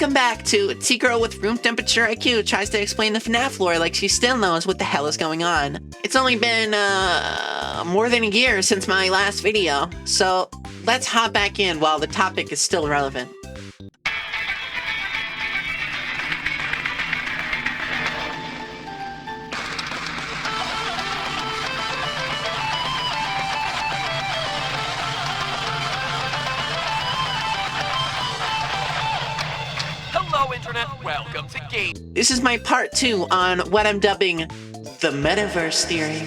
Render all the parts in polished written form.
Welcome back to T-Girl with Room Temperature IQ tries to explain the FNaF lore like she still knows what the hell is going on. It's only been, more than a year since my last video, so let's hop back in while the topic is still relevant. Welcome to Game. This is my part 2 on what I'm dubbing the Metaverse Theory.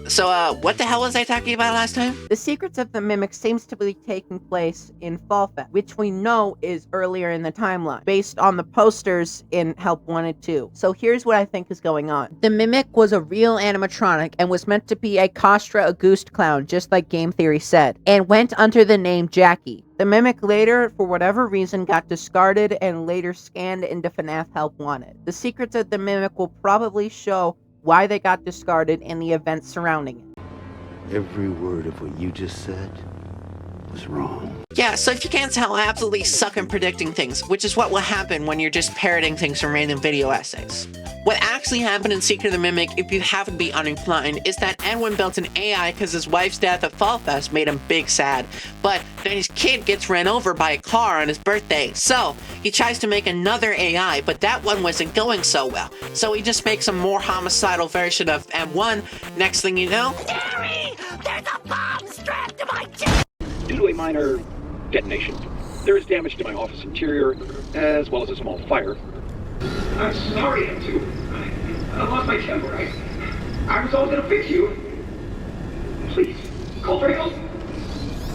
So, what the hell was I talking about last time? The secrets of the Mimic seems to be taking place in FNaF, which we know is earlier in the timeline, based on the posters in Help Wanted 2. So here's what I think is going on. The Mimic was a real animatronic and was meant to be a Kostra Auguste clown, just like Game Theory said, and went under the name Jackie. The Mimic later, for whatever reason, got discarded and later scanned into FNaF Help Wanted. The secrets of the Mimic will probably show why they got discarded and the events surrounding it. Every word of what you just said was wrong. Yeah, so if you can't tell, I absolutely suck in predicting things, which is what will happen when you're just parroting things from random video essays. What actually happened in Secret of the Mimic, if you happen to be unemployed, is that Edwin built an AI because his wife's death at Fall Fest made him big sad. But then his kid gets ran over by a car on his birthday, so he tries to make another AI, but that one wasn't going so well. So he just makes a more homicidal version of M1. Next thing you know, Jerry! There's a bomb strapped to my chest! Due to a minor detonation, there is damage to my office interior, as well as a small fire. I'm sorry, M2. I lost my temper. I was all gonna fix you. Please, call for help.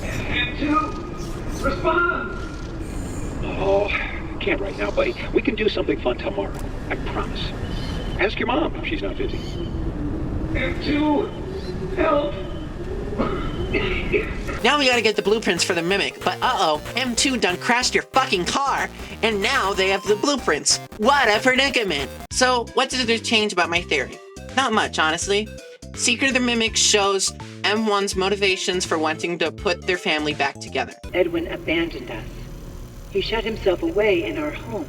M2, respond. Oh, can't right now, buddy. We can do something fun tomorrow. I promise. Ask your mom if she's not busy. M2, help. now we gotta get the blueprints for the Mimic, but uh-oh, M2 done crashed your fucking car, and now they have the blueprints. What a predicament! So, what did it change about my theory? Not much, honestly. Secret of the Mimic shows M1's motivations for wanting to put their family back together. Edwin abandoned us. He shut himself away in our home.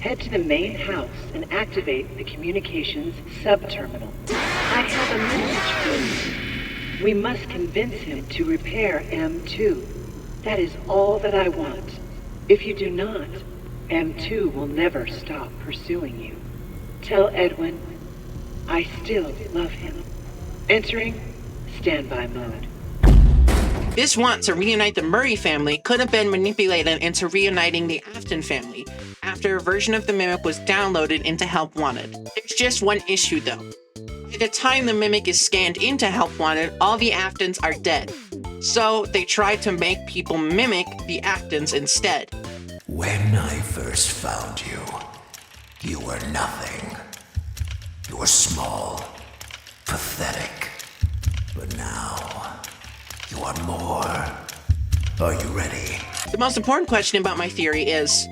Head to the main house and activate the communications sub-terminal. I have a message for you. We must convince him to repair M2. That is all that I want. If you do not, M2 will never stop pursuing you. Tell Edwin, I still love him. Entering standby mode. This want to reunite the Murray family could have been manipulated into reuniting the Afton family after a version of the Mimic was downloaded into Help Wanted. There's just one issue though. By the time the Mimic is scanned into Help Wanted, all the Aftons are dead. So they tried to make people mimic the Aftons instead. When I first found you, you were nothing. You were small, pathetic. But now, you are more. Are you ready? The most important question about my theory is,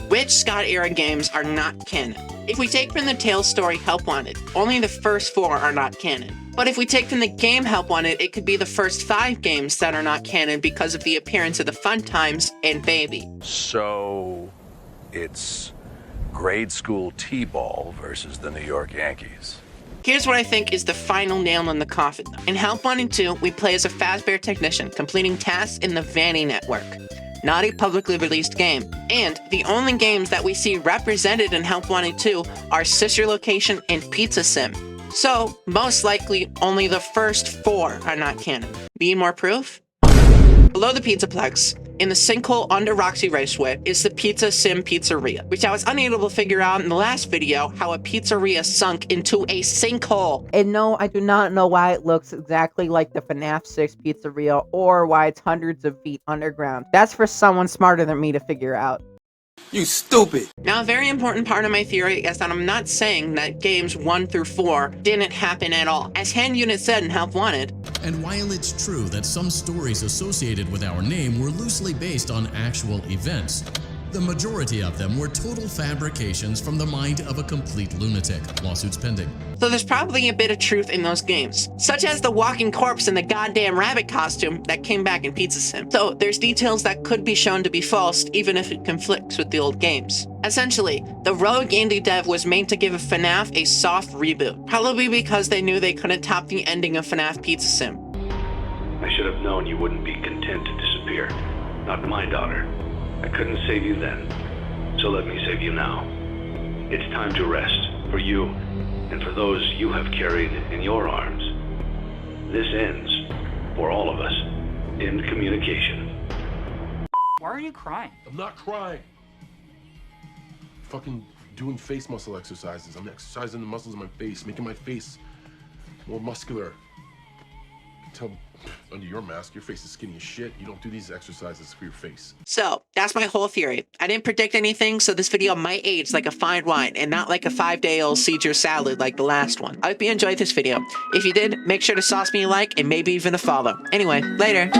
which Scott-era games are not canon? If we take from the Tales story Help Wanted, only the first 4 are not canon. But if we take from the game Help Wanted, it could be the first 5 games that are not canon because of the appearance of the Fun Times and Baby. So, it's grade school T-ball versus the New York Yankees. Here's what I think is the final nail in the coffin. In Help Wanted 2, we play as a Fazbear technician, completing tasks in the Vanny network. Not a publicly released game. And the only games that we see represented in Help Wanted 2 are Sister Location and Pizza Sim. So, most likely, only the first 4 are not canon. Need more proof? Below the Pizzaplex, in the sinkhole under Roxy Raceway, is the Pizza Sim Pizzeria, which I was unable to figure out in the last video how a pizzeria sunk into a sinkhole. And no, I do not know why it looks exactly like the FNaF 6 pizzeria or why it's hundreds of feet underground. That's for someone smarter than me to figure out. You stupid! Now, a very important part of my theory is that I'm not saying that games 1 through 4 didn't happen at all. As Hand Unit said in Help Wanted, and while it's true that some stories associated with our name were loosely based on actual events, the majority of them were total fabrications from the mind of a complete lunatic. Lawsuits pending. So there's probably a bit of truth in those games, such as the walking corpse in the goddamn rabbit costume that came back in Pizza Sim. So there's details that could be shown to be false even if it conflicts with the old games. Essentially, the rogue indie dev was made to give FNaF a soft reboot, probably because they knew they couldn't top the ending of FNaF Pizza Sim. I should have known you wouldn't be content to disappear. Not my daughter. I couldn't save you then, so let me save you now. It's time to rest, for you, and for those you have carried in your arms. This ends, for all of us, in communication. Why are you crying? I'm not crying. Fucking doing face muscle exercises. I'm exercising the muscles in my face, making my face more muscular. Tell under your mask, your face is skinny as shit. You don't do these exercises for your face. So, that's my whole theory. I didn't predict anything, so this video might age like a fine wine and not like a 5-day-old Caesar salad like the last one. I hope you enjoyed this video. If you did, make sure to sauce me a like and maybe even a follow. Anyway, later.